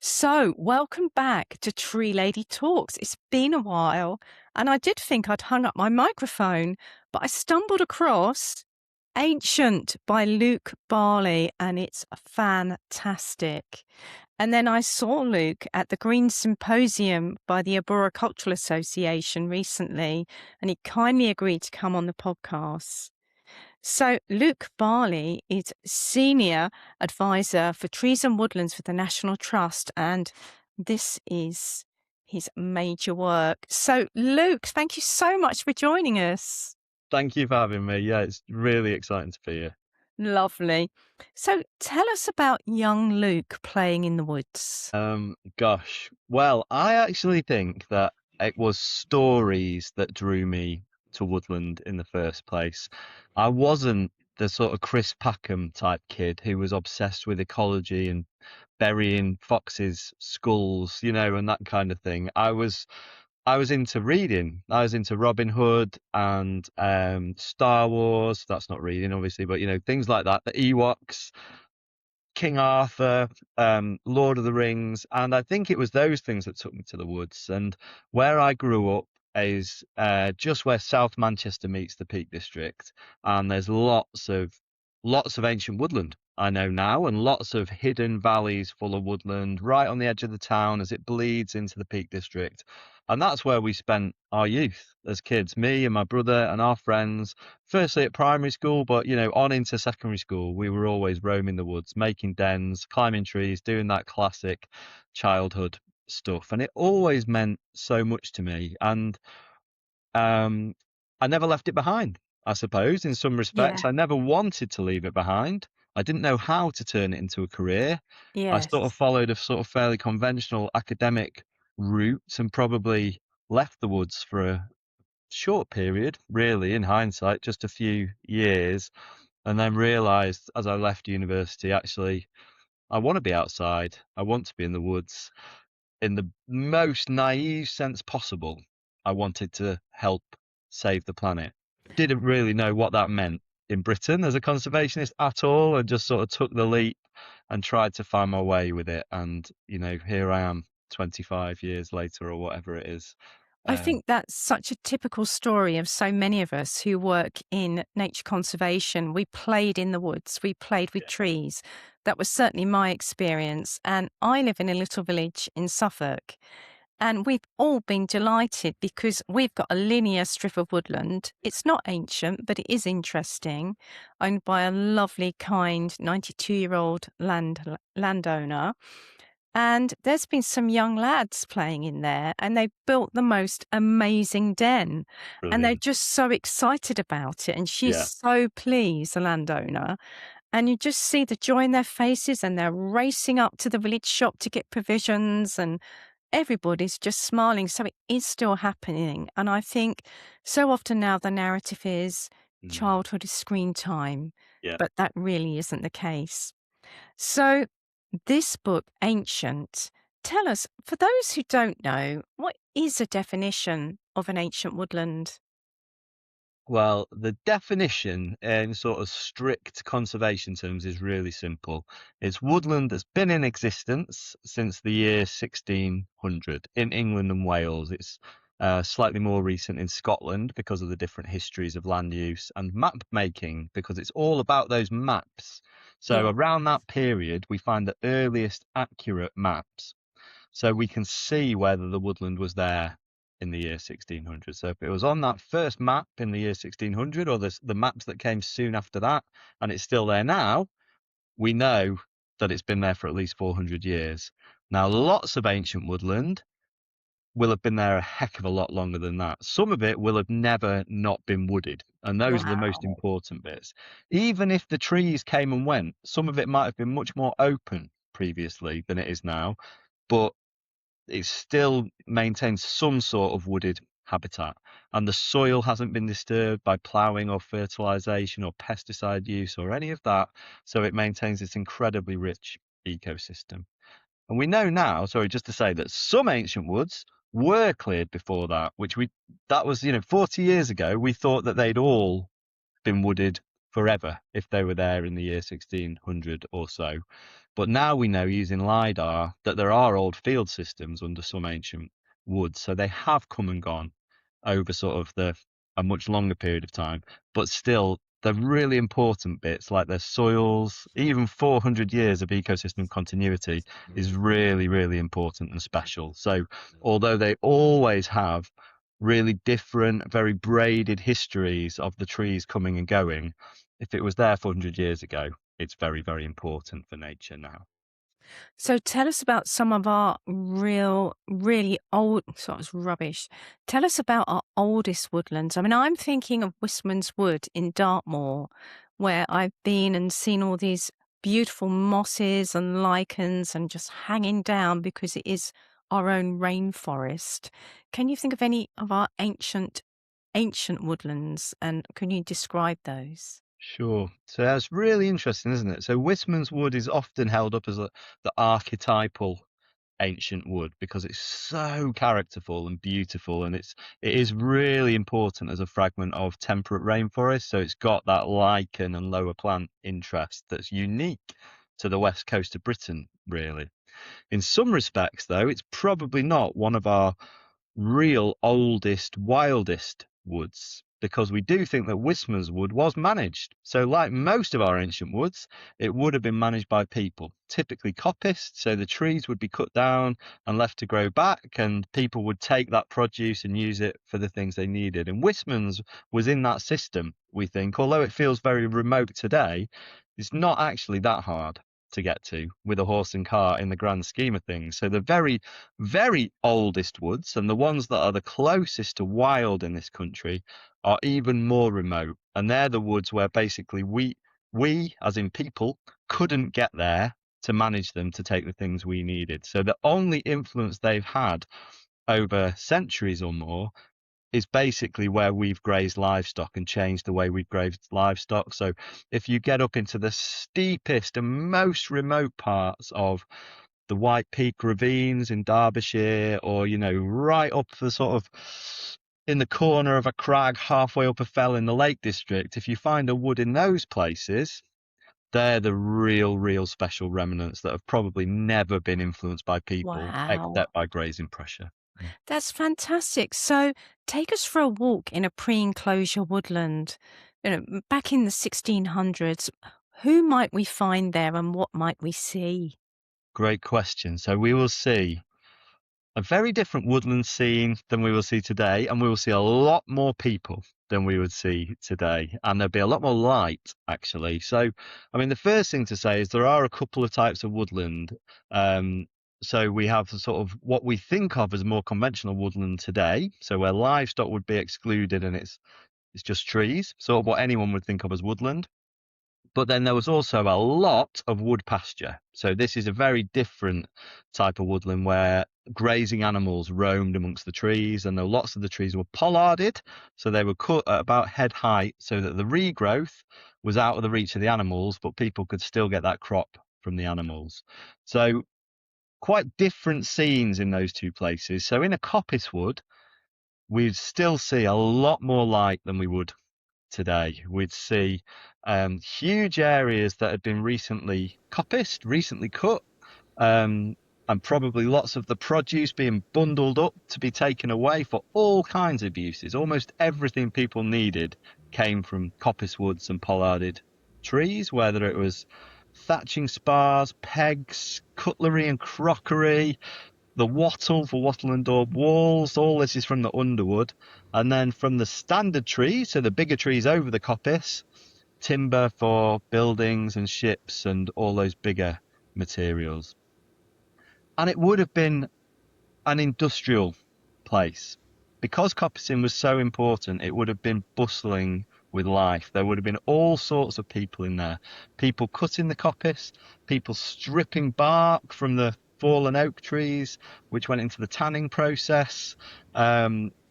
So, welcome back to Tree Lady Talks. It's been a while, and I did think I'd hung up my microphone, but I stumbled across Ancient by Luke Barley, and it's fantastic. And then I saw Luke at the Green Symposium by the Arboricultural Association recently, and he kindly agreed to come on the podcast. So, Luke Barley is Senior Advisor for Trees and Woodlands for the National Trust, and this is his major work. So, Luke, thank you so much for joining us. Thank you for having me. Yeah, it's really exciting to be here. Lovely. So, tell us about young Luke playing in the woods. Well, I actually think that it was stories that drew me to woodland in the first place. I wasn't the sort of Chris Packham type kid who was obsessed with ecology and burying foxes' skulls, and that kind of thing. I was into reading. I was into Robin Hood and Star Wars. That's not reading, obviously, but things like that. The Ewoks, King Arthur, Lord of the Rings, and I think it was those things that took me to the woods. And where I grew up is just where South Manchester meets the Peak District, and there's lots of ancient woodland I know now, and lots of hidden valleys full of woodland right on the edge of the town as it bleeds into the Peak District. And that's where we spent our youth as kids, me and my brother and our friends, firstly at primary school, but on into secondary school, we were always roaming the woods, making dens, climbing trees, doing that classic childhood stuff. And it always meant so much to me. And I never left it behind, I suppose, in some respects. Yeah. I never wanted to leave it behind. I didn't know how to turn it into a career. I sort of Yes. followed a sort of fairly conventional academic route and probably left the woods for a short period, really, in hindsight, just a few years, and then realized as I left university, actually, I want to be outside. I want to be in the woods in the most naive sense possible. I wanted to help save the planet. Didn't really know what that meant in Britain as a conservationist at all, and just sort of took the leap and tried to find my way with it. And, here I am 25 years later or whatever it is. I Um, think that's such a typical story of so many of us who work in nature conservation. We played in the woods, we played with yeah. trees. That was certainly my experience. And I live in a little village in Suffolk. And we've all been delighted because we've got a linear strip of woodland. It's not ancient, but it is interesting, owned by a lovely, kind 92-year-old landowner. And there's been some young lads playing in there, and they've built the most amazing den. And they're Brilliant. just so excited about it. And she's Yeah. so pleased, the landowner. And you just see the joy in their faces, and they're racing up to the village shop to get provisions, and everybody's just smiling. So it is still happening. And I think so often now the narrative is Mm, childhood is screen time, yeah. but that really isn't the case. So, this book, Ancient, tell us, for those who don't know, what is a definition of an ancient woodland? Well, the definition in sort of strict conservation terms is really simple. It's woodland that's been in existence since the year 1600 in England and Wales. It's slightly more recent in Scotland because of the different histories of land use and map making, because it's all about those maps. So Yeah. around that period, we find the earliest accurate maps, so we can see whether the woodland was there in the year 1600. So if it was on that first map in the year 1600, or the maps that came soon after that, and it's still there now, we know that it's been there for at least 400 years. Now, lots of ancient woodland will have been there a heck of a lot longer than that. Some of it will have never not been wooded, and those are the most Wow. important bits. Even if the trees came and went, some of it might have been much more open previously than it is now, but it still maintains some sort of wooded habitat, and the soil hasn't been disturbed by ploughing or fertilization or pesticide use or any of that, so it maintains this incredibly rich ecosystem. And we know now, sorry, just to say, that some ancient woods were cleared before that, that was 40 years ago. We thought that they'd all been wooded forever if they were there in the year 1600 or so. But now we know using LiDAR that there are old field systems under some ancient woods. So they have come and gone over sort of a much longer period of time. But still, the really important bits like their soils, even 400 years of ecosystem continuity is really, really important and special. So although they always have really different, very braided histories of the trees coming and going, if it was there 400 years ago, it's very, very important for nature now. So tell us about some of our really old, so it's rubbish. Tell us about our oldest woodlands. I mean, I'm thinking of Wistman's Wood in Dartmoor, where I've been and seen all these beautiful mosses and lichens and just hanging down because it is our own rainforest. Can you think of any of our ancient woodlands, and can you describe those? Sure. So that's really interesting, isn't it? So Wistman's Wood is often held up as the archetypal ancient wood because it's so characterful and beautiful, and it is really important as a fragment of temperate rainforest. So it's got that lichen and lower plant interest that's unique to the west coast of Britain, really. In some respects, though, it's probably not one of our real oldest, wildest woods, because we do think that Wismer's wood was managed. So like most of our ancient woods, it would have been managed by people, typically coppists. So the trees would be cut down and left to grow back, and people would take that produce and use it for the things they needed. And Wisman's was in that system, we think, although it feels very remote today, it's not actually that hard to get to with a horse and cart in the grand scheme of things. So the very, very oldest woods and the ones that are the closest to wild in this country are even more remote. And they're the woods where basically we as in people couldn't get there to manage them to take the things we needed. So the only influence they've had over centuries or more is basically where we've grazed livestock and changed the way we've grazed livestock. So if you get up into the steepest and most remote parts of the White Peak ravines in Derbyshire, or, right up the sort of in the corner of a crag halfway up a fell in the Lake District, if you find a wood in those places, they're the real special remnants that have probably never been influenced by people Wow. except by grazing pressure. That's fantastic. So take us for a walk in a pre-enclosure woodland. Back in the 1600s, who might we find there and what might we see? Great question. So we will see a very different woodland scene than we will see today, and we will see a lot more people than we would see today, and there'll be a lot more light, actually. So, I mean, the first thing to say is there are a couple of types of woodland. So we have the sort of what we think of as more conventional woodland today, so where livestock would be excluded and it's just trees, sort of what anyone would think of as woodland. But then there was also a lot of wood pasture. So this is a very different type of woodland where grazing animals roamed amongst the trees, and lots of the trees were pollarded. So they were cut at about head height so that the regrowth was out of the reach of the animals, but people could still get that crop from the animals. So quite different scenes in those two places. So in a coppice wood, we'd still see a lot more light than we would today. We'd see huge areas that had been recently coppiced, recently cut, and probably lots of the produce being bundled up to be taken away for all kinds of uses. Almost everything people needed came from coppice woods and pollarded trees, whether it was thatching spars, pegs, cutlery and crockery, the wattle for wattle and daub walls. All this is from the underwood. And then from the standard trees, so the bigger trees over the coppice, timber for buildings and ships and all those bigger materials. And it would have been an industrial place. Because coppicing was so important, it would have been bustling with life. There would have been all sorts of people in there. People cutting the coppice, people stripping bark from the fallen oak trees, which went into the tanning process,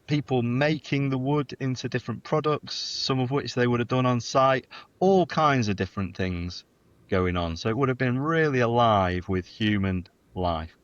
people making the wood into different products, some of which they would have done on site, all kinds of different things going on. So it would have been really alive with human life.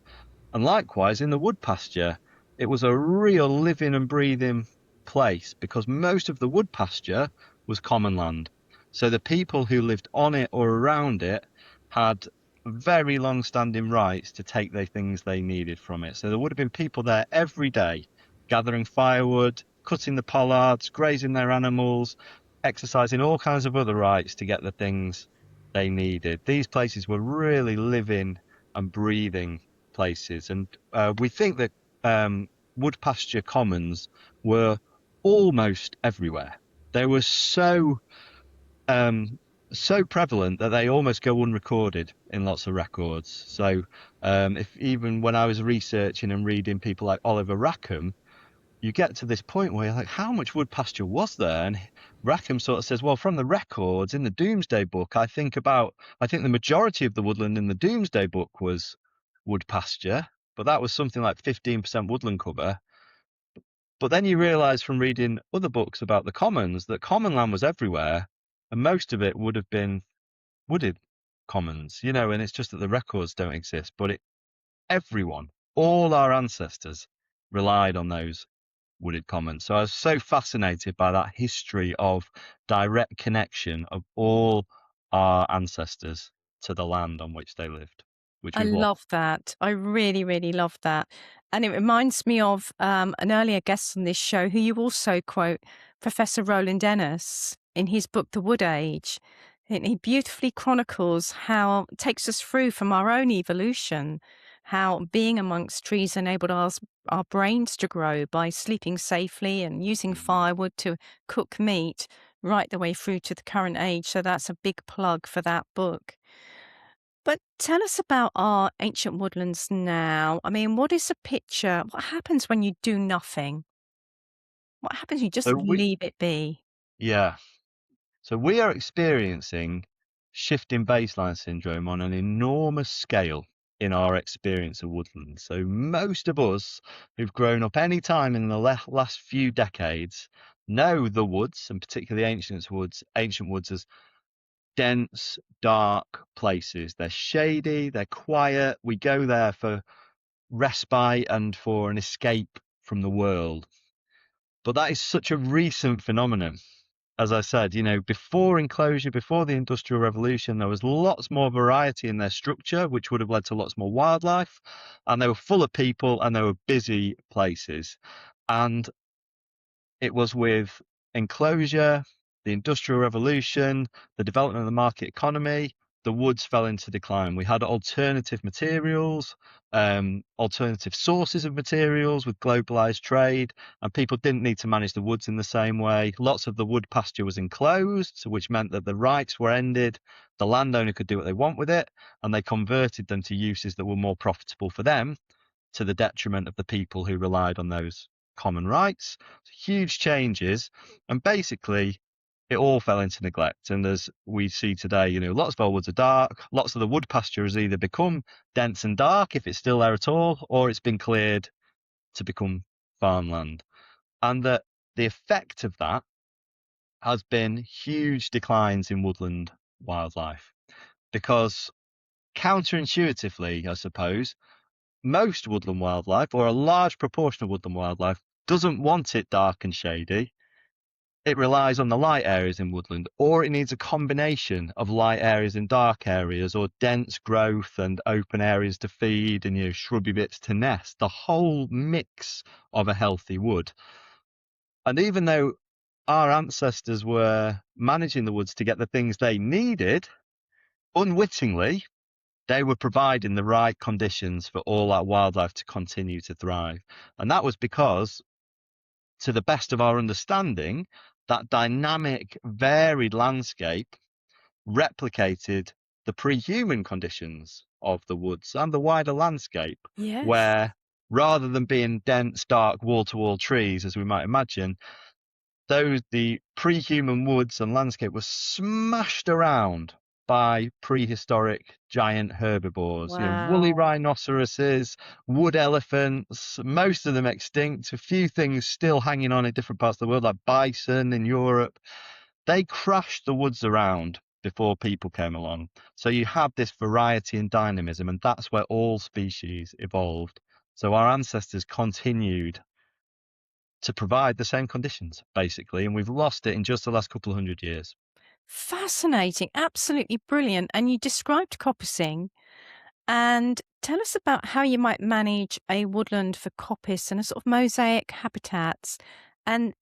And likewise, in the wood pasture, it was a real living and breathing place because most of the wood pasture was common land. So the people who lived on it or around it had very long-standing rights to take the things they needed from it. So there would have been people there every day gathering firewood, cutting the pollards, grazing their animals, exercising all kinds of other rights to get the things they needed. These places were really living and breathing places. And we think that wood pasture commons were almost everywhere. They were um, so prevalent that they almost go unrecorded in lots of records. So, if even when I was researching and reading people like Oliver Rackham, you get to this point where you're like, how much wood pasture was there? And Rackham sort of says, well, from the records in the Doomsday Book, I think the majority of the woodland in the Doomsday Book was wood pasture, but that was something like 15% woodland cover. But then you realise from reading other books about the commons that common land was everywhere, and most of it would have been wooded commons, and it's just that the records don't exist. But everyone, all our ancestors, relied on those wooded commons. So I was so fascinated by that history of direct connection of all our ancestors to the land on which they lived, which I we've lost. love that. I really, really love that. And it reminds me of an earlier guest on this show who you also quote, Professor Roland Ennis, in his book, The Wood Age. And he beautifully chronicles how it takes us through from our own evolution, how being amongst trees enabled our brains to grow by sleeping safely and using firewood to cook meat right the way through to the current age. So that's a big plug for that book. But tell us about our ancient woodlands now. I mean, what is the picture? What happens when you do nothing? What happens when you just So leave it be? yeah. So we are experiencing shifting baseline syndrome on an enormous scale in our experience of woodland. So most of us who've grown up any time in the last few decades know the woods, and particularly ancient woods as dense, dark places. They're shady, they're quiet. We go there for respite and for an escape from the world. But that is such a recent phenomenon. As I said, before enclosure, before the Industrial Revolution, there was lots more variety in their structure, which would have led to lots more wildlife. And they were full of people and they were busy places. And it was with enclosure, the Industrial Revolution, the development of the market economy, the woods fell into decline. We had alternative materials, alternative sources of materials with globalized trade, and people didn't need to manage the woods in the same way. Lots of the wood pasture was enclosed, which meant that the rights were ended. The landowner could do what they want with it, and they converted them to uses that were more profitable for them to the detriment of the people who relied on those common rights. Huge changes, and basically it all fell into neglect. And as we see today, lots of our woods are dark. Lots of the wood pasture has either become dense and dark, if it's still there at all, or it's been cleared to become farmland. And that the effect of that has been huge declines in woodland wildlife. Because counterintuitively, I suppose, most woodland wildlife, or a large proportion of woodland wildlife, doesn't want it dark and shady. It relies on the light areas in woodland, or it needs a combination of light areas and dark areas, or dense growth and open areas to feed, and shrubby bits to nest. The whole mix of a healthy wood. And even though our ancestors were managing the woods to get the things they needed, unwittingly, they were providing the right conditions for all that wildlife to continue to thrive. And that was because, to the best of our understanding, that dynamic, varied landscape replicated the pre-human conditions of the woods and the wider landscape, Yes. where rather than being dense, dark, wall-to-wall trees, as we might imagine, the pre-human woods and landscape was smashed around by prehistoric giant herbivores, woolly Wow. rhinoceroses, wood elephants, most of them extinct, a few things still hanging on in different parts of the world, like bison in Europe. They crashed the woods around before people came along. So you have this variety and dynamism, and that's where all species evolved. So our ancestors continued to provide the same conditions, basically, and we've lost it in just the last couple of 100 years. Fascinating. Absolutely brilliant. And you described coppicing. And tell us about how you might manage a woodland for coppice and a sort of mosaic habitats and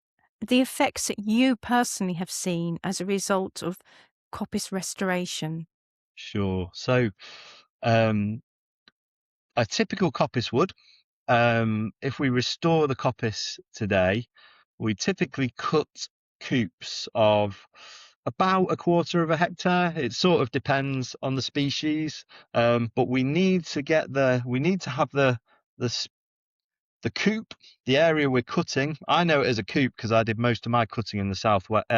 the effects that you personally have seen as a result of coppice restoration. Sure. So, um, a typical coppice wood, if we restore the coppice today, we typically cut coops of about a quarter of a hectare. It sort of depends on the species, but we need to have the the coop, the area we're cutting. I know it as a coop because I did most of my cutting in the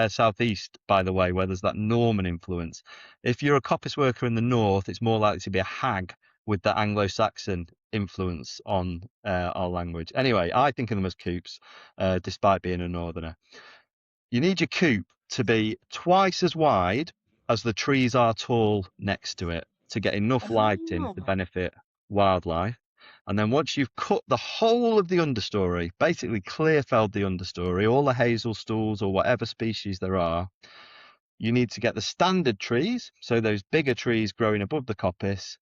southeast, by the way, where there's that Norman influence. If you're a coppice worker in the north, it's more likely to be a hag with the Anglo-Saxon influence on our language. Anyway, I think of them as coops, despite being a northerner. You need your coop to be twice as wide as the trees are tall next to it to get enough light in to Oh. benefit wildlife. And then once you've cut the whole of the understory, basically clear felled the understory, all the hazel stools or whatever species there are, you need to get the standard trees, so those bigger trees growing above the coppice,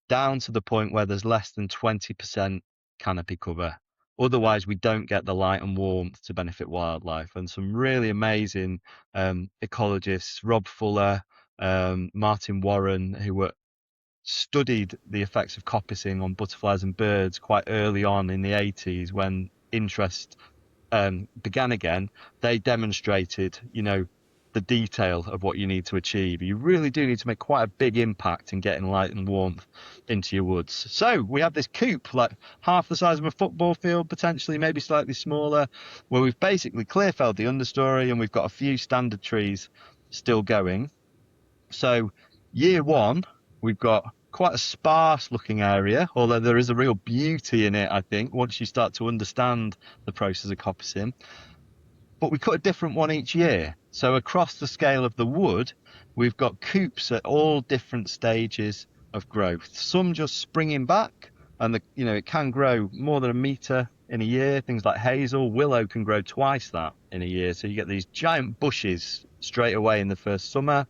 down to the point where there's less than 20% canopy cover. Otherwise, we don't get the light and warmth to benefit wildlife. And some really amazing ecologists, Rob Fuller, Martin Warren, who were studied the effects of coppicing on butterflies and birds quite early on in the 80s when interest began again. They demonstrated, the detail of what you need to achieve. You really do need to make quite a big impact in getting light and warmth into your woods. So we have this coop, like half the size of a football field, potentially, maybe slightly smaller, where we've basically clear felled the understory and we've got a few standard trees still going. So year one, we've got quite a sparse looking area, although there is a real beauty in it, I think, once you start to understand the process of coppicing. But we cut a different one each year. So across the scale of the wood, we've got coops at all different stages of growth. Some just springing back, and it can grow more than a metre in a year. Things like hazel, willow can grow twice that in a year. So you get these giant bushes straight away in the first summer.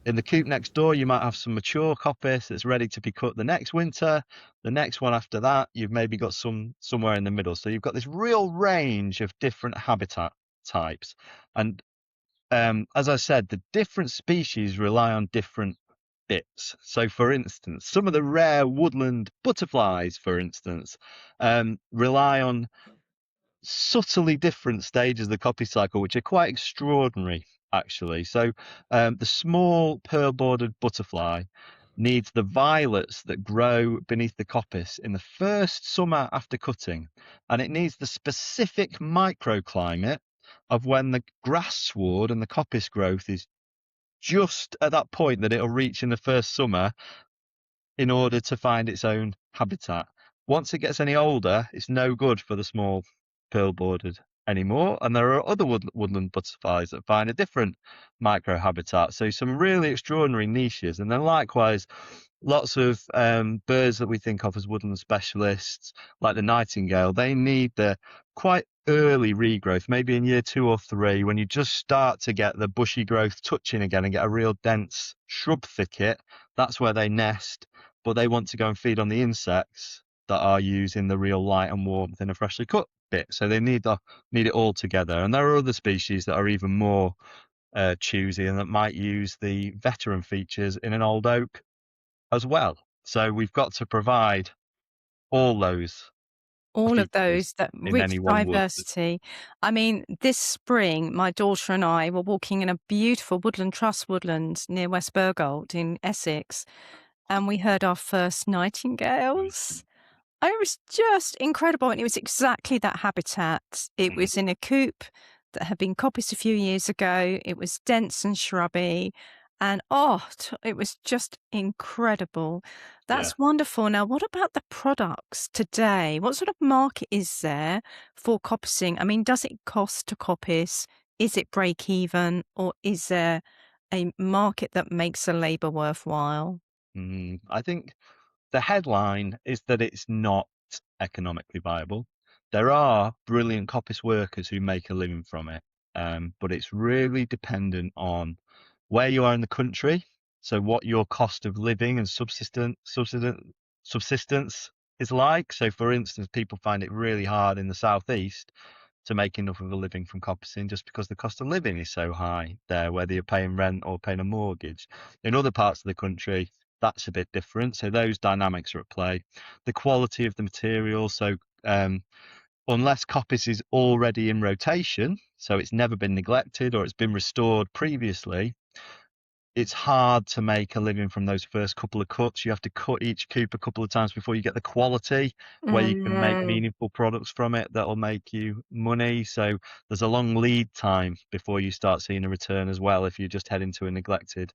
In the coop next door, you might have some mature coppice that's ready to be cut the next winter. The next one after that, you've maybe got somewhere in the middle. So you've got this real range of different habitat types. And as I said, the different species rely on different bits. So, for instance, some of the rare woodland butterflies, for instance, rely on subtly different stages of the copy cycle, which are quite extraordinary, actually. So, the small pearl bordered butterfly needs the violets that grow beneath the coppice in the first summer after cutting, and it needs the specific microclimate of when the grass sward and the coppice growth is just at that point that it'll reach in the first summer in order to find its own habitat. Once it gets any older, it's no good for the small pearl bordered anymore. And there are other woodland butterflies that find a different micro habitat. So some really extraordinary niches. And then likewise, lots of birds that we think of as woodland specialists, like the nightingale, they need the quite early regrowth, maybe in year 2 or 3, when you just start to get the bushy growth touching again and get a real dense shrub thicket. That's where they nest, but they want to go and feed on the insects that are using the real light and warmth in a freshly cut bit. So they need it all together. And there are other species that are even more choosy and that might use the veteran features in an old oak as well. So we've got to provide all those All of features those, that in rich any one wood. diversity. I mean, this spring, my daughter and I were walking in a beautiful woodland trust woodland near West Burgold in Essex, and we heard our first nightingales. It was just incredible, and it was exactly that habitat. It Mm, was in a coop that had been coppiced a few years ago. It was dense and shrubby, and it was just incredible. yeah. That's wonderful. Now, what about the products today? What sort of market is there for coppicing? I mean, does it cost to coppice? Is it break even, or is there a market that makes the labour worthwhile? I think the headline is that it's not economically viable. There are brilliant coppice workers who make a living from it, but it's really dependent on where you are in the country. So what your cost of living and subsistence subsistence is like. So, for instance, people find it really hard in the southeast to make enough of a living from coppicing just because the cost of living is so high there, whether you're paying rent or paying a mortgage. In other parts of the country, that's a bit different. So those dynamics are at play. The quality of the material. So unless coppice is already in rotation, so it's never been neglected or it's been restored previously, it's hard to make a living from those first couple of cuts. You have to cut each coop a couple of times before you get the quality where you can make Mm, meaningful products from it that'll make you money. So there's a long lead time before you start seeing a return as well if you just head into a neglected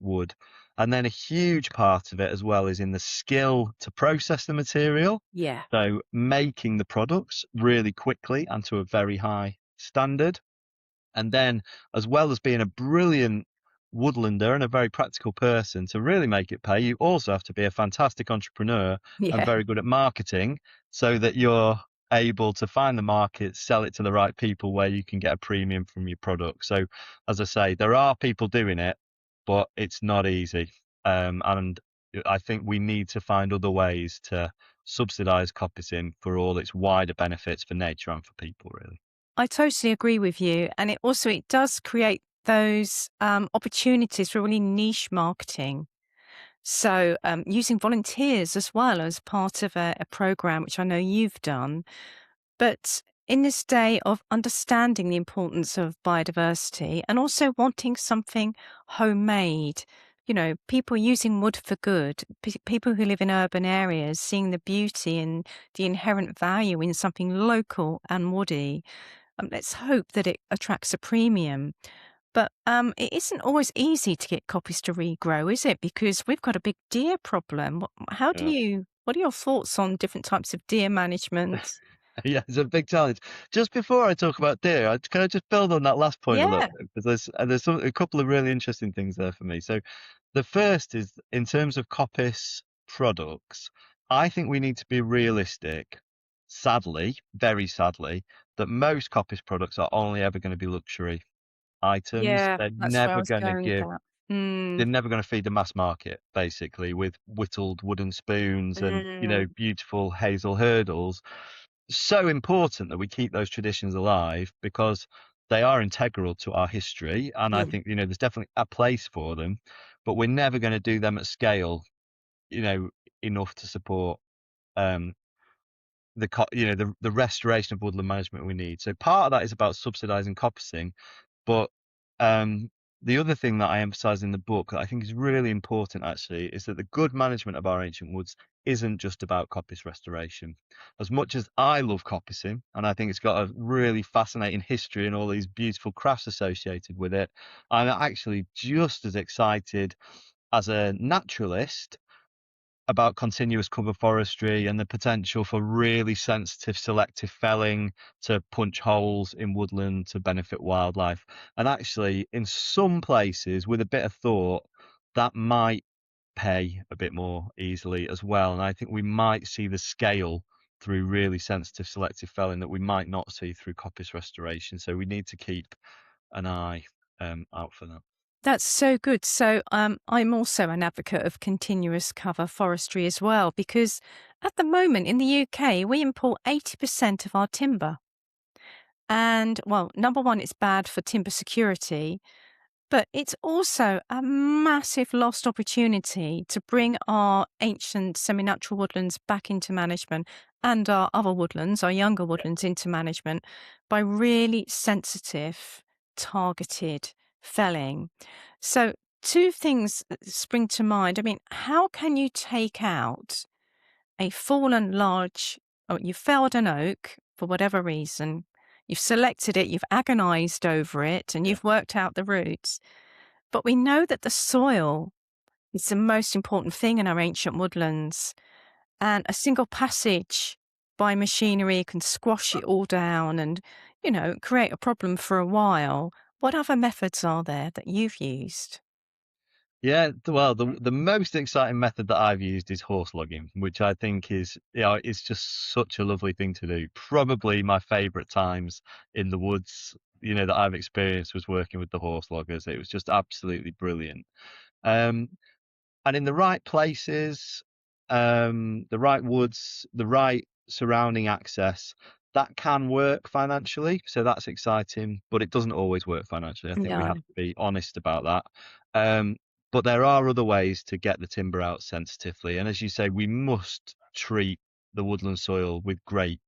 wood. And then a huge part of it as well is in the skill to process the material. yeah. So making the products really quickly and to a very high standard. And then, as well as being a brilliant woodlander and a very practical person, to really make it pay, you also have to be a fantastic entrepreneur and Yeah. very good at marketing so that you're able to find the market, sell it to the right people where you can get a premium from your product. So, as I say, there are people doing it, but it's not easy. And I think we need to find other ways to subsidize coppicing for all its wider benefits for nature and for people, really. I totally agree with you. And it does create those opportunities for really niche marketing. So using volunteers as well as part of a program, which I know you've done. But in this day of understanding the importance of biodiversity and also wanting something homemade, people using wood for good, people who live in urban areas, seeing the beauty and the inherent value in something local and woody. Let's hope that it attracts a premium. But it isn't always easy to get copies to regrow, is it? Because we've got a big deer problem. Yeah. What are your thoughts on different types of deer management? Yeah, it's a big challenge. Just before I talk about deer, can I just build on that last point a little Yeah. bit? Because a couple of really interesting things there for me. So the first is in terms of coppice products, I think we need to be realistic, sadly, very sadly, that most coppice products are only ever going to be luxury items. Yeah, that's where I was going with that. They're Mm, never going to feed the mass market, basically, with whittled wooden spoons and, mm, beautiful hazel hurdles. So important that we keep those traditions alive because they are integral to our history. And I yeah, think, there's definitely a place for them, but we're never going to do them at scale, you know, enough to support um, the restoration of woodland management we need. So part of that is about subsidizing coppicing, but um, the other thing that I emphasize in the book that I think is really important actually is that the good management of our ancient woods isn't just about coppice restoration. As much as I love coppicing, and I think it's got a really fascinating history and all these beautiful crafts associated with it, I'm actually just as excited as a naturalist about continuous cover forestry and the potential for really sensitive selective felling to punch holes in woodland to benefit wildlife. And actually, in some places, with a bit of thought, that might pay a bit more easily as well. And I think we might see the scale through really sensitive selective felling that we might not see through coppice restoration. So we need to keep an eye out for that. that's so good. So I'm also an advocate of continuous cover forestry as well, because at the moment in the UK, we import 80% of our timber. And well, number one, it's bad for timber security. But it's also a massive lost opportunity to bring our ancient semi-natural woodlands back into management and our other woodlands, our younger woodlands, into management by really sensitive, targeted felling. So, two things that spring to mind. I mean, how can you take out a fallen large, or you felled an oak for whatever reason, you've selected it, you've agonized over it, and Yeah. you've worked out the roots, but we know that the soil is the most important thing in our ancient woodlands, and a single passage by machinery can squash it all down and, create a problem for a while. What other methods are there that you've used? Yeah, well, the most exciting method that I've used is horse logging, which I think is, it's just such a lovely thing to do. Probably my favorite times in the woods, that I've experienced was working with the horse loggers. It was just absolutely brilliant. Um, and in the right places, the right woods, the right surrounding access, that can work financially. So that's exciting, but it doesn't always work financially. I think we No. have to be honest about that. Um, but there are other ways to get the timber out sensitively. And as you say, we must treat the woodland soil with great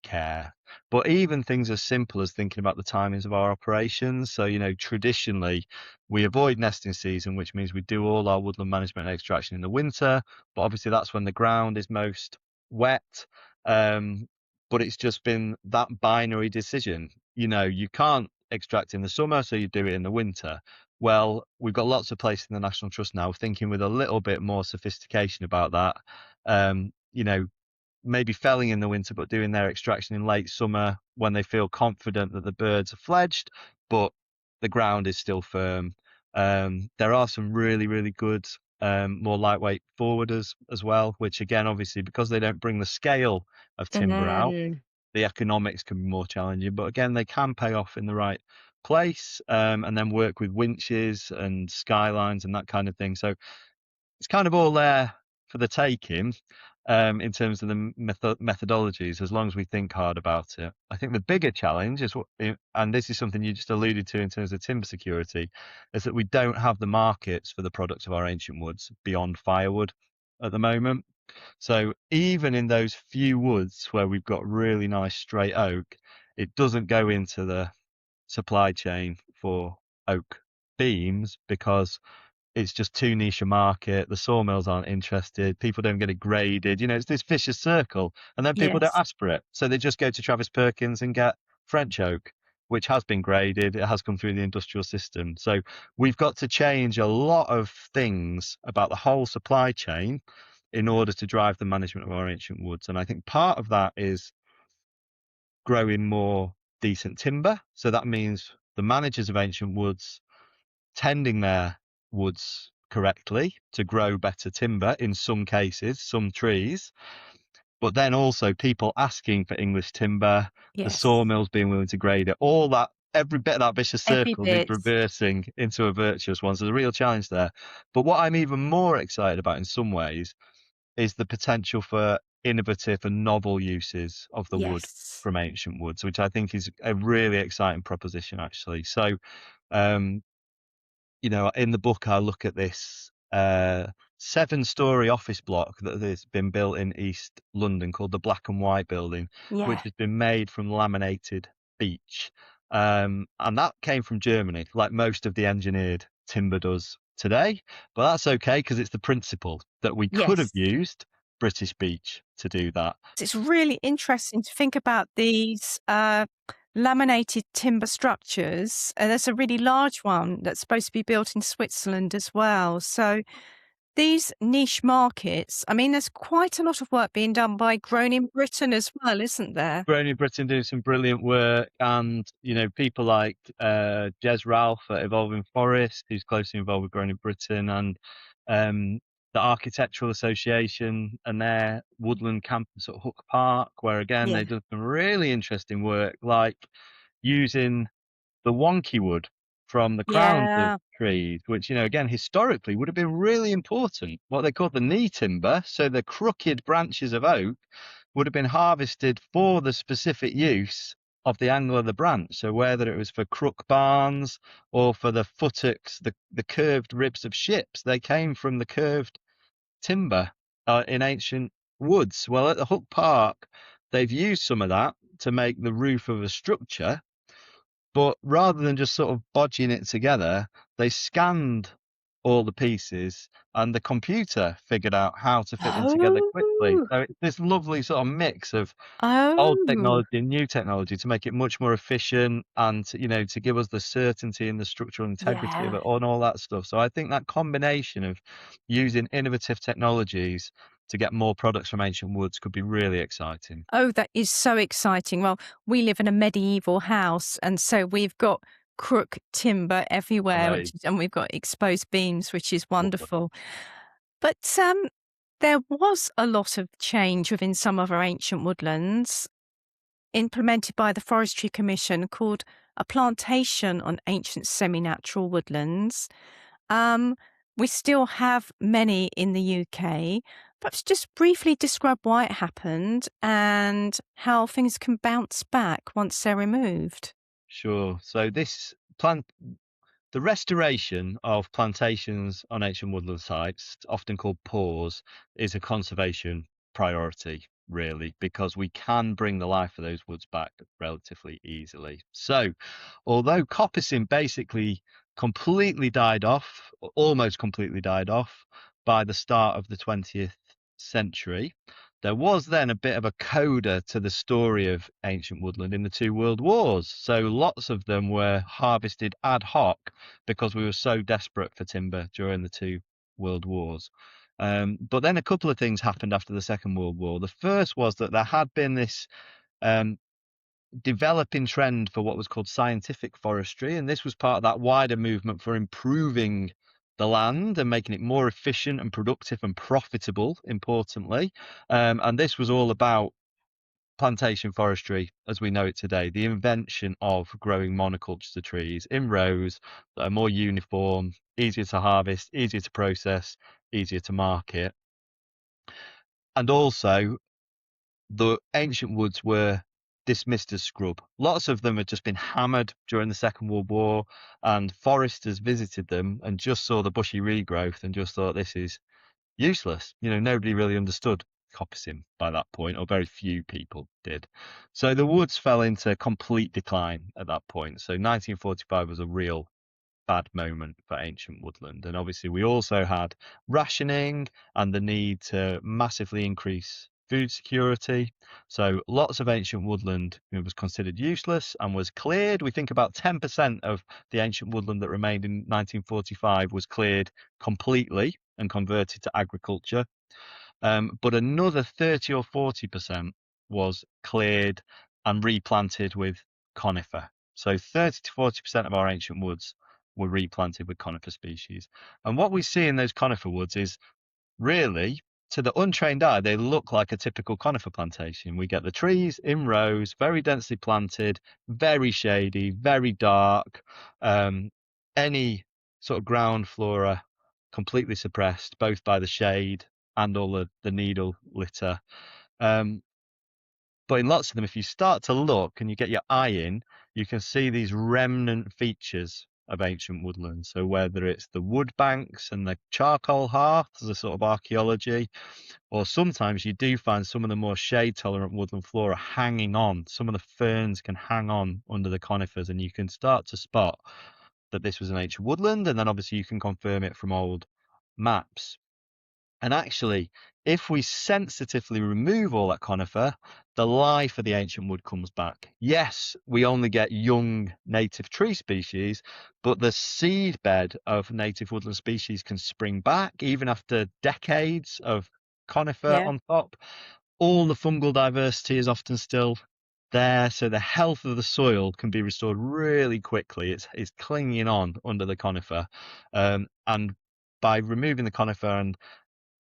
care. But even things as simple as thinking about the timings of our operations. So, traditionally we avoid nesting season, which means we do all our woodland management and extraction in the winter. But obviously that's when the ground is most wet. Um, but it's just been that binary decision. You can't extract in the summer, so you do it in the winter. Well, we've got lots of places in the National Trust now thinking with a little bit more sophistication about that. Um, you know, maybe felling in the winter, but doing their extraction in late summer when they feel confident that the birds are fledged, but the ground is still firm. There are some really, really good, more lightweight forwarders as well, which again, obviously, because they don't bring the scale of timber out, Mm. the economics can be more challenging. But again, they can pay off in the right place, and then work with winches and skylines and that kind of thing. So it's kind of all there for the taking, in terms of the methodologies, as long as we think hard about it. I think the bigger challenge is and this is something you just alluded to in terms of timber security, is that we don't have the markets for the products of our ancient woods beyond firewood at the moment. So even in those few woods where we've got really nice straight oak, it doesn't go into the supply chain for oak beams because it's just too niche a market. The sawmills aren't interested. People don't get it graded. It's this vicious circle. And then people don't Yes. ask for it. So they just go to Travis Perkins and get French oak, which has been graded. It has come through the industrial system. So we've got to change a lot of things about the whole supply chain in order to drive the management of our ancient woods. And I think part of that is growing more decent timber. So that means the managers of ancient woods tending their woods correctly to grow better timber in some cases, some trees, but then also people asking for English timber, the Yes. sawmills being willing to grade it, all that, every bit of that vicious Every circle needs bit. reversing into a virtuous one. So there's a real challenge there. But what I'm even more excited about in some ways is the potential for innovative and novel uses of the wood Yes. from ancient woods, which I think is a really exciting proposition, actually. So, um, in the book, I look at this 7-story office block that has been built in East London called the Black and White Building, which Yeah. has been made from laminated beech. And that came from Germany, like most of the engineered timber does today. But that's okay because it's the principle that we could have Yes. used British beech to do that. It's really interesting to think about these laminated timber structures. There's a really large one that's supposed to be built in Switzerland as well. So these niche markets, I mean, there's quite a lot of work being done by Grown in Britain as well, isn't there? Grown in Britain doing some brilliant work, and people like Jez Ralph at Evolving Forest, who's closely involved with Grown in Britain, and the Architectural Association and their woodland campus at Hook Park, where again Yeah. they've done some really interesting work, like using the wonky wood from the crowns of Yeah. trees, which again historically would have been really important. What they call the knee timber, so the crooked branches of oak would have been harvested for the specific use of the angle of the branch. So whether it was for crook barns or for the futtocks, the curved ribs of ships, they came from the curved timber in ancient woods. Well, at the Hook Park, they've used some of that to make the roof of a structure, but rather than just sort of bodging it together, they scanned all the pieces and the computer figured out how to fit them together quickly. Oh. So it's this lovely sort of mix of old Oh. technology and new technology to make it much more efficient and to give us the certainty and the structural integrity of Yeah. it and all that stuff. So I think that combination of using innovative technologies to get more products from ancient woods could be really exciting. Oh, that is so exciting. Well, we live in a medieval house, and so we've got crook timber everywhere, Amazing. and we've got exposed beams, which is Lovely. wonderful. But there was a lot of change within some of our ancient woodlands implemented by the Forestry Commission called a plantation on ancient semi-natural woodlands. Um, we still have many in the UK, Perhaps just briefly describe why it happened and how things can bounce back once they're removed. Sure. So the restoration of plantations on ancient woodland sites, often called PAWS, is a conservation priority, really, because we can bring the life of those woods back relatively easily. So, although coppicing basically completely died off, almost completely died off by the start of the 20th century, there was then a bit of a coda to the story of ancient woodland in the two world wars. So lots of them were harvested ad hoc because we were so desperate for timber during the two world wars. But then a couple of things happened after the Second World War. The first was that there had been this um, developing trend for what was called scientific forestry, and this was part of that wider movement for improving the land and making it more efficient and productive and profitable, importantly. And this was all about plantation forestry as we know it today, the invention of growing monocultures of trees in rows that are more uniform, easier to harvest, easier to process, easier to market. And also, the ancient woods were dismissed as scrub. Lots of them had just been hammered during the Second World War, and foresters visited them and just saw the bushy regrowth and just thought, this is useless. Nobody really understood coppicing by that point, or very few people did. So the woods fell into complete decline at that point. So 1945 was a real bad moment for ancient woodland. And obviously, we also had rationing and the need to massively increase food security. So lots of ancient woodland was considered useless and was cleared. We think about 10% of the ancient woodland that remained in 1945 was cleared completely and converted to agriculture. But another 30 or 40% was cleared and replanted with conifer. So 30 to 40% of our ancient woods were replanted with conifer species. And what we see in those conifer woods is really, to the untrained eye, they look like a typical conifer plantation. We get the trees in rows, very densely planted, very shady, very dark. Any sort of ground flora completely suppressed, both by the shade and all the needle litter. Um, but in lots of them, if you start to look and you get your eye in, you can see these remnant features of ancient woodland. So whether it's the wood banks and the charcoal hearths, as a sort of archaeology, or sometimes you do find some of the more shade tolerant woodland flora hanging on. Some of the ferns can hang on under the conifers, and you can start to spot that this was an ancient woodland. And then obviously you can confirm it from old maps. And actually, if we sensitively remove all that conifer, the life of the ancient wood comes back. Yes, we only get young native tree species, but the seed bed of native woodland species can spring back even after decades of conifer Yeah. on top. All the fungal diversity is often still there, so the health of the soil can be restored really quickly. It's clinging on under the conifer, and by removing the conifer and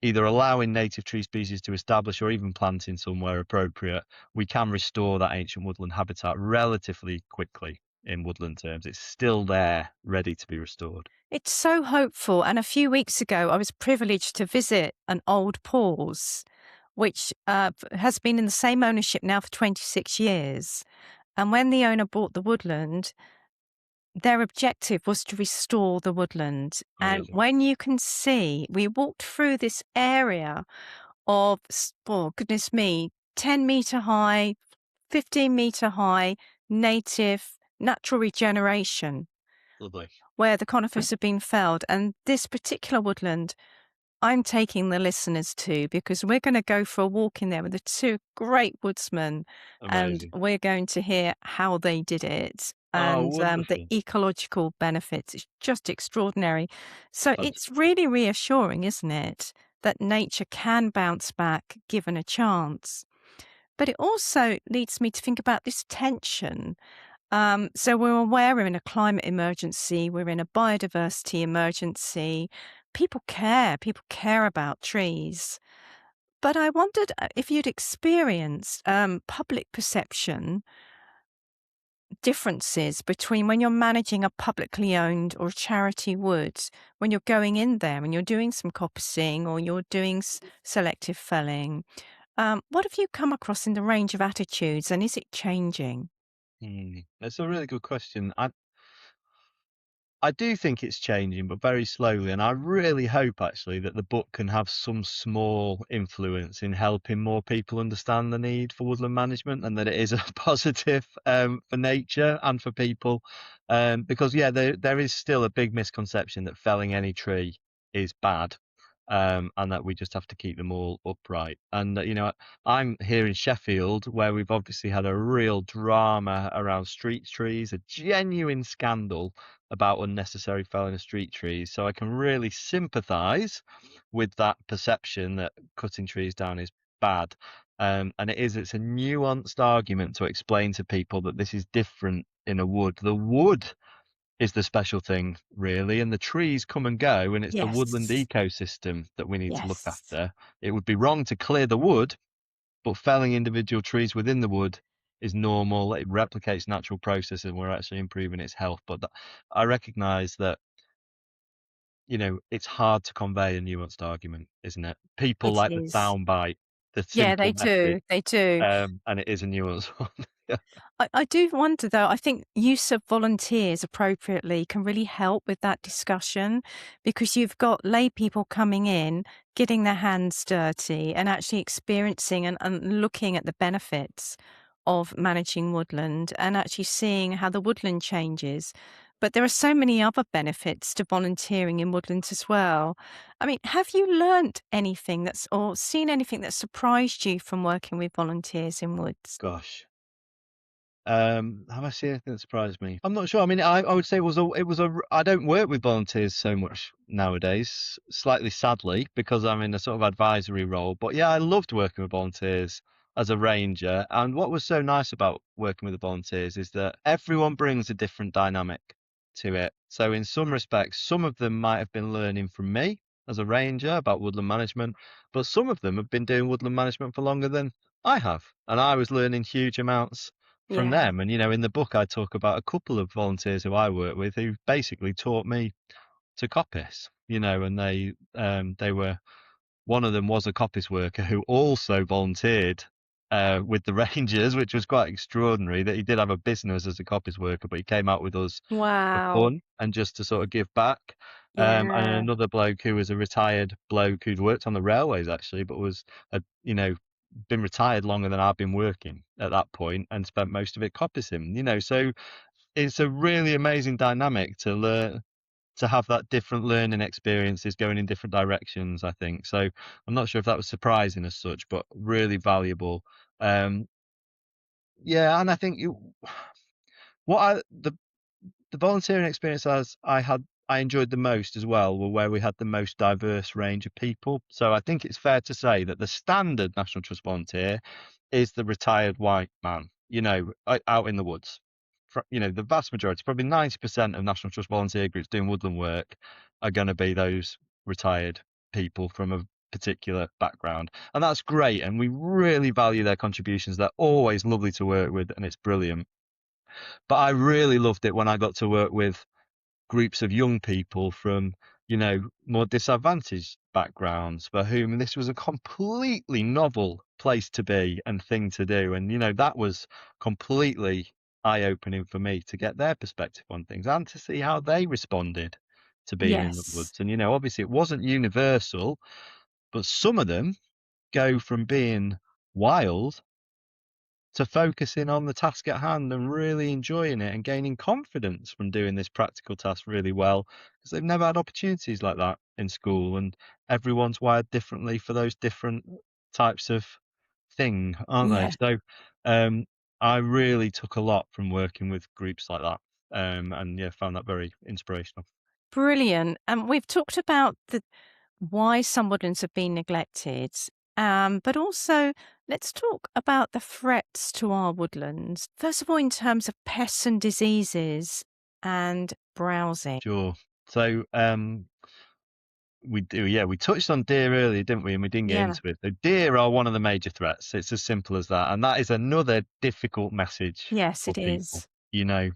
either allowing native tree species to establish or even planting somewhere appropriate, we can restore that ancient woodland habitat relatively quickly in woodland terms. It's still there, ready to be restored. It's so hopeful. And a few weeks ago, I was privileged to visit an old Paul's, which has been in the same ownership now for 26 years. And when the owner bought the woodland, their objective was to restore the woodland. And Amazing. when you can see, we walked through this area of, oh, goodness me, 10-meter high, 15-meter high, native, natural regeneration, Lovely. where the conifers have been felled. And this particular woodland, I'm taking the listeners to, because we're going to go for a walk in there with the two great woodsmen, and Amazing. we're going to hear how they did it. Oh, And the wonderful. ecological benefits is just extraordinary. So it's Fantastic. really reassuring, isn't it, that nature can bounce back given a chance. But it also leads me to think about this tension. So we're aware we're in a climate emergency, we're in a biodiversity emergency. People care about trees. But I wondered if you'd experienced public perception differences between when you're managing a publicly owned or charity woods, when you're going in there and you're doing some coppicing or you're doing selective felling? What have you come across in the range of attitudes, and is it changing? That's a really good question. I do think it's changing, but very slowly. And I really hope actually that the book can have some small influence in helping more people understand the need for woodland management and that it is a positive for nature and for people. Because yeah, there is still a big misconception that felling any tree is bad. And that we just have to keep them all upright. And I'm here in Sheffield, where we've obviously had a real drama around street trees, a genuine scandal about unnecessary felling of street trees. So I can really sympathise with that perception that cutting trees down is bad. And it's a nuanced argument to explain to people that this is different in a wood. The wood is the special thing, really, and the trees come and go, and it's the woodland Yes. ecosystem that we need to look Yes. after. It would be wrong to clear the wood, but felling individual trees within the wood is normal. It replicates natural processes, and we're actually improving its health. But I recognise that, it's hard to convey a nuanced argument, isn't it? People It like the is. soundbite, the Yeah, simple they message, do. They do. and it is a nuanced one. I do wonder though, I think use of volunteers appropriately can really help with that discussion because you've got lay people coming in, getting their hands dirty and actually experiencing and looking at the benefits of managing woodland and actually seeing how the woodland changes. But there are so many other benefits to volunteering in woodlands as well. I mean, have you learnt anything or seen anything that surprised you from working with volunteers in woods? Gosh. Have I seen anything that surprised me? I'm not sure. I mean, I would say I don't work with volunteers so much nowadays, slightly sadly, because I'm in a sort of advisory role. But yeah, I loved working with volunteers as a ranger. And what was so nice about working with the volunteers is that everyone brings a different dynamic to it. So in some respects, some of them might have been learning from me as a ranger about woodland management, but some of them have been doing woodland management for longer than I have. And I was learning huge amounts from Yeah. them. And in the book, I talk about a couple of volunteers who I work with who basically taught me to coppice. And they were one of them was a coppice worker who also volunteered with the Rangers, which was quite extraordinary. That he did have a business as a coppice worker, but he came out with us for Wow. fun and just to sort of give back. And Yeah. another bloke who was a retired bloke who'd worked on the railways actually, but was a been retired longer than I've been working at that point and spent most of it coppicing. So it's a really amazing dynamic to learn to have that different learning experiences going in different directions, I think. So I'm not sure if that was surprising as such, but really valuable. Um, yeah, and I think what I the volunteering experience as I enjoyed the most as well were where we had the most diverse range of people. So I think it's fair to say that the standard National Trust volunteer is the retired white man, out in the woods. The vast majority, probably 90% of National Trust volunteer groups doing woodland work are going to be those retired people from a particular background. And that's great. And we really value their contributions. They're always lovely to work with and it's brilliant. But I really loved it when I got to work with groups of young people from, more disadvantaged backgrounds for whom this was a completely novel place to be and thing to do. And, that was completely eye-opening for me to get their perspective on things and to see how they responded to being in the Yes. woods. And, obviously it wasn't universal, but some of them go from being wild to focusing on the task at hand and really enjoying it and gaining confidence from doing this practical task really well because they've never had opportunities like that in school and everyone's wired differently for those different types of thing, aren't they? Yeah. So um, I really took a lot from working with groups like that and yeah, found that very inspirational. Brilliant. And we've talked about why some woodlands have been neglected, but also let's talk about the threats to our woodlands. First of all, in terms of pests and diseases and browsing. Sure. So we do, yeah. We touched on deer earlier, didn't we? And we didn't get Yeah. into it. So deer are one of the major threats. It's as simple as that. And that is another difficult message Yes, for it people. is. you know,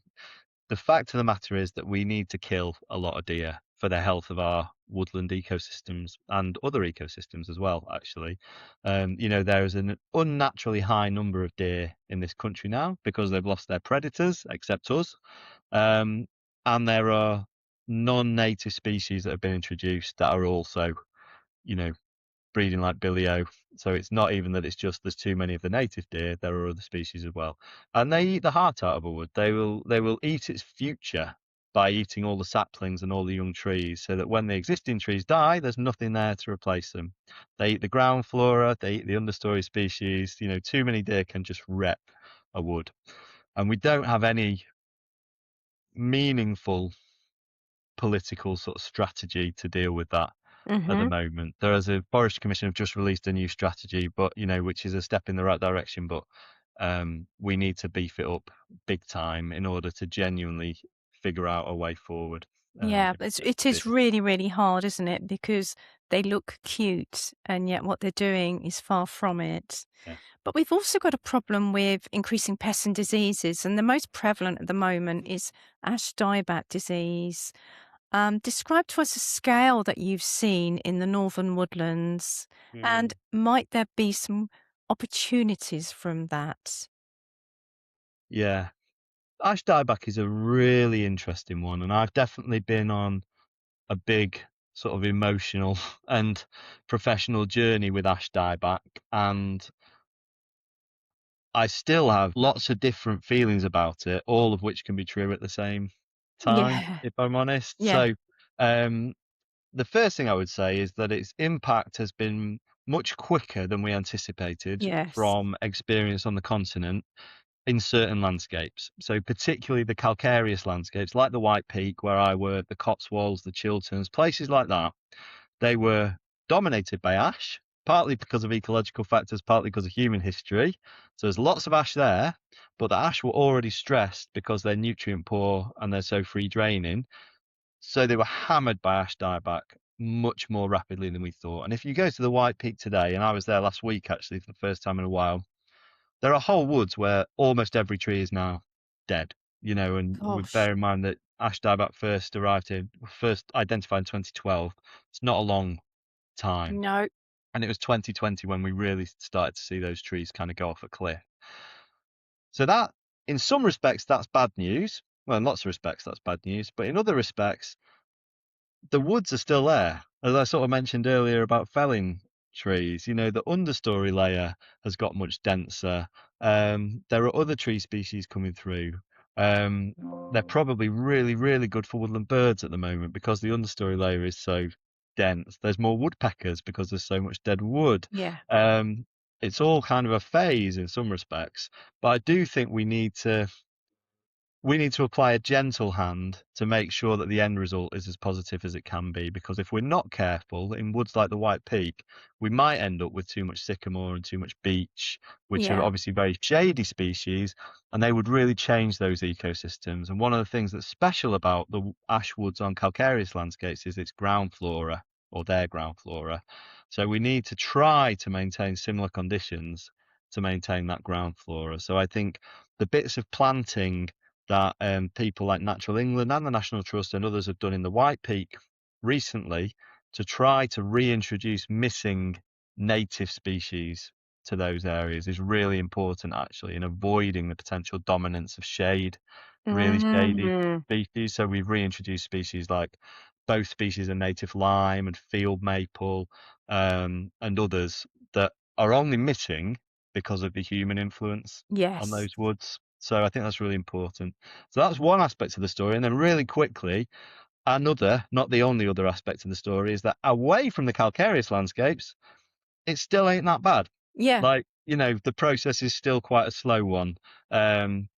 the fact of the matter is that we need to kill a lot of deer for the health of our woodland ecosystems and other ecosystems as well, actually. There is an unnaturally high number of deer in this country now because they've lost their predators, except us. Um, and there are non-native species that have been introduced that are also, you know, breeding like Billy O. So it's not even that it's just there's too many of the native deer. There are other species as well, and they eat the heart out of a wood. They will eat its future by eating all the saplings and all the young trees, so that when the existing trees die, there's nothing there to replace them. They eat the ground flora. They eat the understory species. Too many deer can just wreck a wood, and we don't have any meaningful political sort of strategy to deal with that at the Hmm. moment. There is a Forestry Commission have just released a new strategy, but which is a step in the right direction. But we need to beef it up big time in order to genuinely figure out a way forward. Yeah, If it is this, really, really hard, isn't it? Because they look cute, and yet what they're doing is far from it. yeah, But we've also got a problem with increasing pests and diseases, and the most prevalent at the moment is Ash Dieback disease. Describe to us a scale that you've seen in the northern woodlands, and mm, might there be some opportunities from that? yeah. Ash Dieback is a really interesting one, and I've definitely been on a big sort of emotional and professional journey with Ash Dieback, and I still have lots of different feelings about it, all of which can be true at the same time, Yeah, if I'm honest. yeah, So, um, the first thing I would say is that its impact has been much quicker than we anticipated yes, from experience on the continent in certain landscapes. So, particularly the calcareous landscapes, like the White Peak, where I work, the Cotswolds, the Chilterns, places like that. They were dominated by ash, partly because of ecological factors, partly because of human history. So there's lots of ash there, but the ash were already stressed because they're nutrient poor and they're so free draining. So they were hammered by ash dieback much more rapidly than we thought. And if you go to the White Peak today, and I was there last week actually for the first time in a while, there are whole woods where almost every tree is now dead. And we gosh, bear in mind that ash dieback first identified in 2012. It's not a long time. no, And it was 2020 when we really started to see those trees kind of go off a cliff. So that, in some respects, that's bad news. Well, in lots of respects, that's bad news. But in other respects, the woods are still there. As I sort of mentioned earlier about felling trees, the understory layer has got much denser. There are other tree species coming through. Um, they're probably really, really good for woodland birds at the moment because the understory layer is so dense. There's more woodpeckers because there's so much dead wood. yeah, Um, it's all kind of a phase in some respects, but I do think we need to apply a gentle hand to make sure that the end result is as positive as it can be. Because if we're not careful in woods like the White Peak, we might end up with too much sycamore and too much beech, which are yeah, obviously very shady species, and they would really change those ecosystems. And one of the things that's special about the ash woods on calcareous landscapes is its ground flora, or their ground flora. So we need to try to maintain similar conditions to maintain that ground flora. So I think the bits of planting that people like Natural England and the National Trust and others have done in the White Peak recently to try to reintroduce missing native species to those areas is really important, actually, in avoiding the potential dominance of really shady mm, species. So we've reintroduced species like both species of native lime and field maple, and others that are only missing because of the human influence on yes, those woods. So I think that's really important. So that's one aspect of the story. And then really quickly, another, not the only other aspect of the story, is that away from the calcareous landscapes, it still ain't that bad. yeah, Like, the process is still quite a slow one. Um,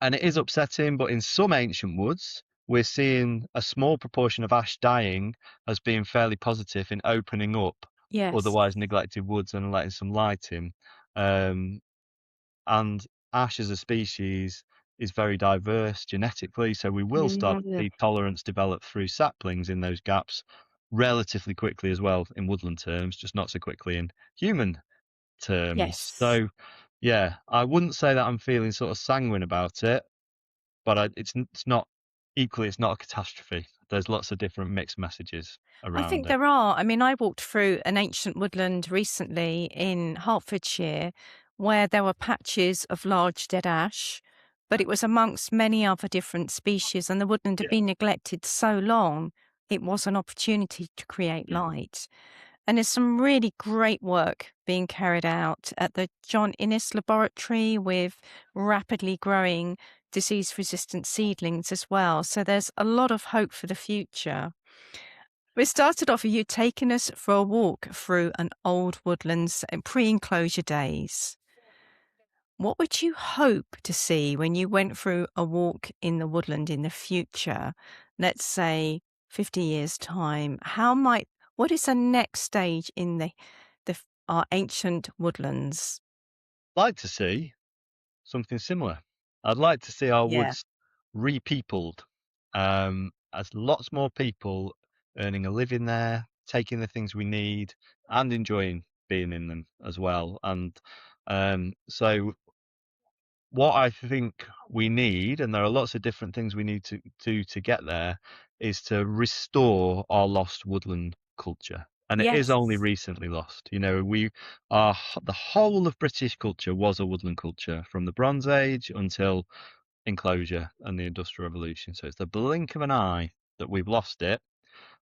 and it is upsetting, but in some ancient woods, we're seeing a small proportion of ash dying as being fairly positive in opening up yes, otherwise neglected woods and letting some light in. Um, and ash as a species is very diverse genetically, so we will start to mm, see tolerance develop through saplings in those gaps relatively quickly as well in woodland terms, just not so quickly in human terms. yes. So, yeah, I wouldn't say that I'm feeling sort of sanguine about it. but it's not equally. It's not a catastrophe. There's lots of different mixed messages I around think it. there are. I mean, I walked through an ancient woodland recently in Hertfordshire where there were patches of large dead ash, but it was amongst many other different species, and the woodland had Yeah, been neglected so long, it was an opportunity to create yeah. light. And there's some really great work being carried out at the John Innes Laboratory with rapidly growing disease resistant seedlings as well. So there's a lot of hope for the future. We started off with you taking us for a walk through an old woodlands in pre-enclosure days. What would you hope to see when you went through a walk in the woodland in the future? Let's say 50 years time. What is the next stage in our ancient woodlands? Like to see something similar. I'd like to see our Yeah. woods repeopled, as lots more people earning a living there, taking the things we need, and enjoying being in them as well. And so, what I think we need, and there are lots of different things we need to do to get there, is to restore our lost woodland culture. And it is Yes. only recently lost. You know, the whole of British culture was a woodland culture from the Bronze Age until enclosure and the Industrial Revolution. So it's the blink of an eye that we've lost it.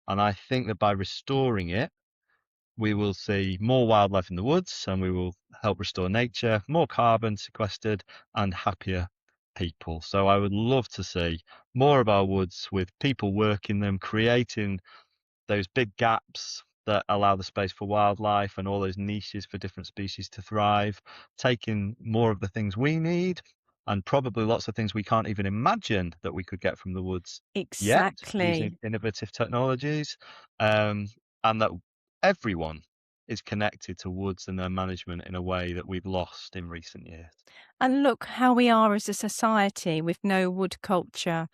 And I think that by restoring it, we will see more wildlife in the woods and we will help restore nature, more carbon sequestered, and happier people. So I would love to see more of our woods with people working them, creating those big gaps that allow the space for wildlife and all those niches for different species to thrive, taking more of the things we need and probably lots of things we can't even imagine that we could get from the woods yet using Exactly. innovative technologies, um, and that everyone is connected to woods and their management in a way that we've lost in recent years. And look how we are as a society with no wood culture.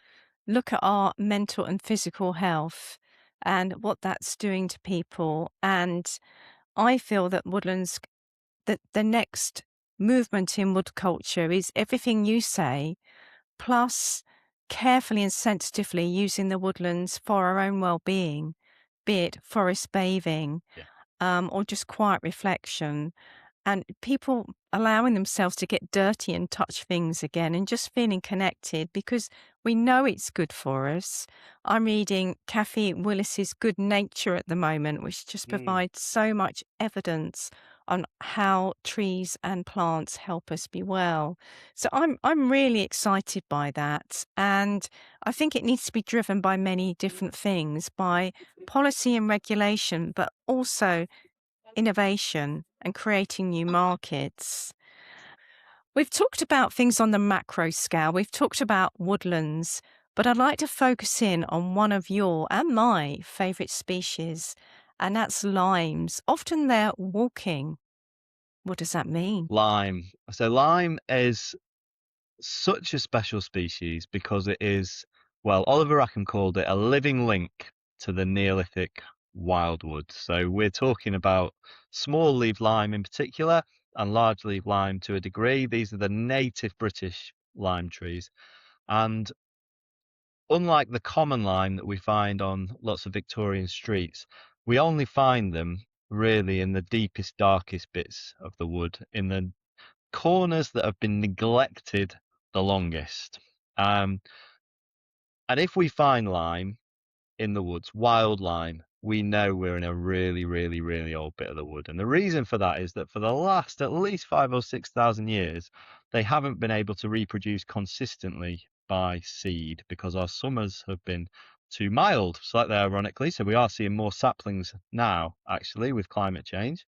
Look at our mental and physical health and what that's doing to people. And I feel that that the next movement in wood culture is everything you say, plus carefully and sensitively using the woodlands for our own well-being, be it forest bathing, Yeah. or just quiet reflection, and people allowing themselves to get dirty and touch things again and just feeling connected because we know it's good for us. I'm reading Kathy Willis's Good Nature at the moment, which just Mm. provides so much evidence on how trees and plants help us be well. So I'm really excited by that. And I think it needs to be driven by many different things, by policy and regulation, but also innovation and creating new markets. We've talked about things on the macro scale, we've talked about woodlands, but I'd like to focus in on one of your and my favourite species, and that's limes. Often they're walking. What does that mean? Lime. So lime is such a special species because it is, well, Oliver Rackham called it a living link to the Neolithic wildwood. So we're talking about small leaf lime in particular and large leaf lime to a degree. These are the native British lime trees. And unlike the common lime that we find on lots of Victorian streets, we only find them really in the deepest, darkest bits of the wood, in the corners that have been neglected the longest. Um, and if we find lime in the woods, wild lime, we know we're in a really, really, really old bit of the wood. And the reason for that is that for the last at least 5 or 6 thousand years, they haven't been able to reproduce consistently by seed because our summers have been too mild, slightly ironically. So we are seeing more saplings now, actually, with climate change.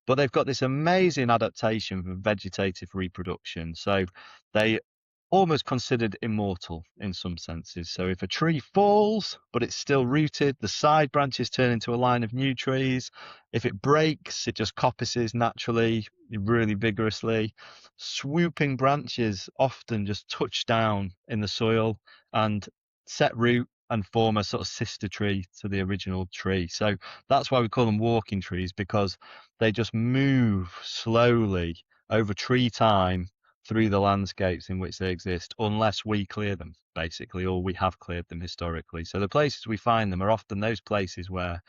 But they've got this amazing adaptation for vegetative reproduction. So they almost considered immortal in some senses. So if a tree falls, but it's still rooted, the side branches turn into a line of new trees. If it breaks, it just coppices naturally, really vigorously. Swooping branches often just touch down in the soil and set root and form a sort of sister tree to the original tree. So that's why we call them walking trees, because they just move slowly over tree time through the landscapes in which they exist unless we clear them, basically, or we have cleared them historically. So the places we find them are often those places where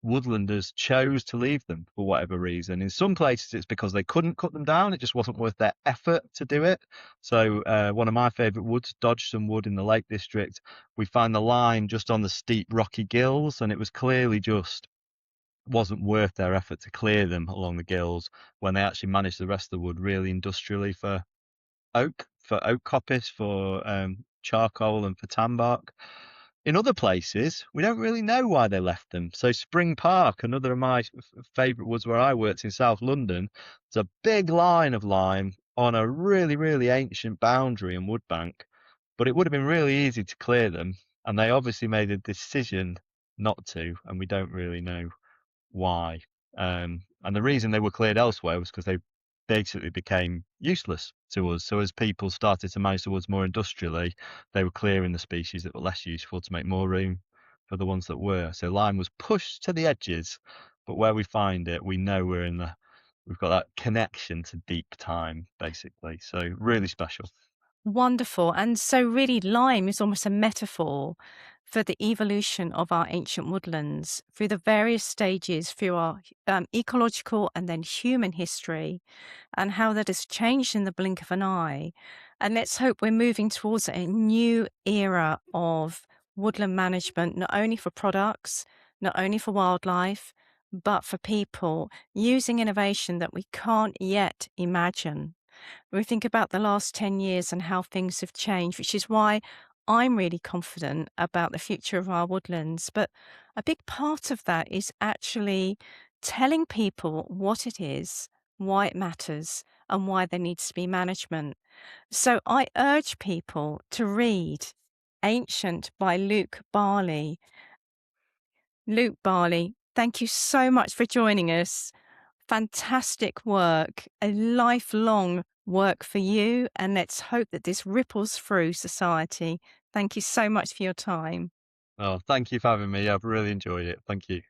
woodlanders chose to leave them for whatever reason. In some places, it's because they couldn't cut them down. It just wasn't worth their effort to do it. So one of my favourite woods, Dodgson Wood in the Lake District, we find the line just on the steep rocky gills, and it was clearly just wasn't worth their effort to clear them along the gills when they actually managed the rest of the wood really industrially for oak coppice, for charcoal and for tan bark. In other places, we don't really know why they left them. So Spring Park, another of my favourite woods where I worked in South London, there's a big line of lime on a really, really ancient boundary and wood bank, but it would have been really easy to clear them, and they obviously made a decision not to, and we don't really know why. And the reason they were cleared elsewhere was because they basically became useless to us. So as people started to manage the woods more industrially, they were clearing the species that were less useful to make more room for the ones that were. So lime was pushed to the edges, but where we find it, we know we've got that connection to deep time, basically. So really special. Wonderful. And so, really, lime is almost a metaphor for the evolution of our ancient woodlands through the various stages through our ecological and then human history, and how that has changed in the blink of an eye. And let's hope we're moving towards a new era of woodland management, not only for products, not only for wildlife, but for people using innovation that we can't yet imagine. We think about the last 10 years and how things have changed, which is why I'm really confident about the future of our woodlands. But a big part of that is actually telling people what it is, why it matters, and why there needs to be management. So I urge people to read Ancient by Luke Barley. Luke Barley, thank you so much for joining us. Fantastic work, a lifelong work for you, and let's hope that this ripples through society. Thank you so much for your time. Oh, thank you for having me. I've really enjoyed it. Thank you.